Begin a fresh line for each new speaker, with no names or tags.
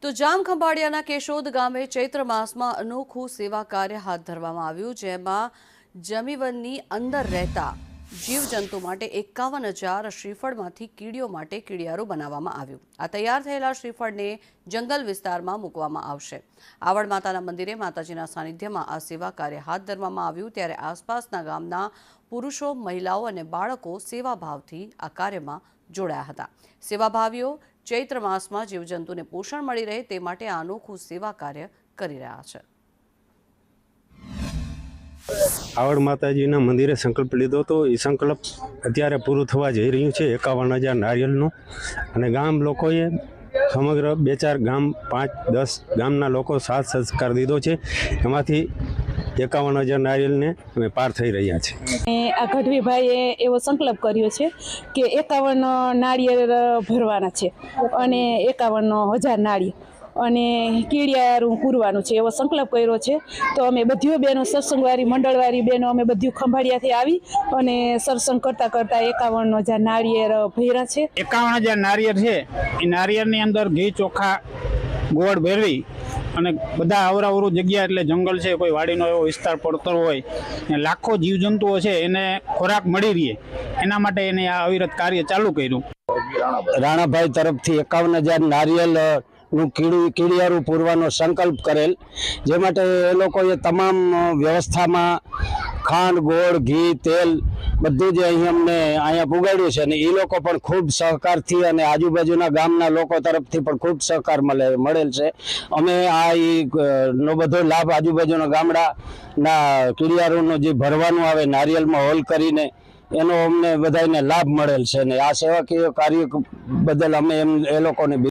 તો જામખંભાળિયાના કેશોદ ગામે ચૈત્ર માસમાં અનોખું સેવા કાર્ય હાથ ધરવામાં આવ્યું, જેમાં જમીવનની અંદર રહેતા જીવજંતુ માટે 51,000 શ્રીફળમાંથી કીડીઓ માટે કીડિયારું બનાવવામાં આવ્યું। આ તૈયાર થયેલા શ્રીફળને જંગલ વિસ્તારમાં મૂકવામાં આવશે। આવડ માતાના મંદિરે માતાજીના સાનિધ્યમાં આ સેવા કાર્ય હાથ ધરવામાં આવ્યું, ત્યારે આસપાસના ગામના પુરુષો, મહિલાઓ અને બાળકો સેવાભાવથી આ કાર્યમાં જોડાયા હતા। સેવાભાવીઓ ચૈત્ર માસમાં જીવજંતુને પોષણ મળી રહે તે માટે આ અનોખું સેવા કાર્ય કરી રહ્યા છે।
આવડ માતાજીના મંદિરે સંકલ્પ લીધો હતો। એ સંકલ્પ અત્યારે પૂરું થવા જઈ રહ્યું છે। 51,000 નારિયેળનું, અને ગામ લોકોએ સમગ્ર 2-4 ગામ 5-10 ગામના લોકો સાથ સહકાર દીધો છે। એમાંથી 51,000 નારિયેળને અમે પાર થઈ રહ્યા છે।
આ ગઢવીભાઈએ એવો સંકલ્પ કર્યો છે કે 51 નાળિયેર ભરવાના છે અને 51,000 નાળિયેર અને કીડિયારું પૂરવાનું છે, એવો સંકલ્પ કર્યો છે। તો અમે બધી બહેનો, સત્સંગવાળી મંડળવાળી બહેનો, અમે બધું ખંભાળિયાથી આવી અને સત્સંગ કરતા 51,000 નાળિયેર ભર્યા છે।
51,000 નાળિયેર છે, એ નાળિયેરની અંદર ઘી, ચોખા, ગોળ ભેળવી અને બધા અવરાવરું જગ્યા, એટલે જંગલ છે, કોઈ વાડીનો એવો વિસ્તાર પડતો હોય ને લાખો જીવજંતુઓ છે એને ખોરાક મળી રહે, એના માટે એને આ અવિરત કાર્ય ચાલુ કર્યું।
રાણાભાઈ તરફથી 51,000 નારિયેલ નું કીડિયારું પૂરવાનો સંકલ્પ કરેલ, જે માટે એ લોકોએ તમામ વ્યવસ્થામાં ખાંડ, ગોળ, ઘી, તેલ બધું જ અહીં અમને અહીંયા પુગાડ્યું છે, અને એ લોકો પણ ખૂબ સહકારથી અને આજુબાજુના ગામના લોકો તરફથી પણ ખૂબ સહકાર મળેલ છે। અમે આ નો બધો લાભ આજુબાજુના ગામડાના કીડિયારુંનો જે ભરવાનું આવે નારિયેલમાં હોલ કરીને એનો અમને બધાને લાભ મળેલ છે, અને આ સેવાકીય કાર્ય બદલ અમે એ લોકોને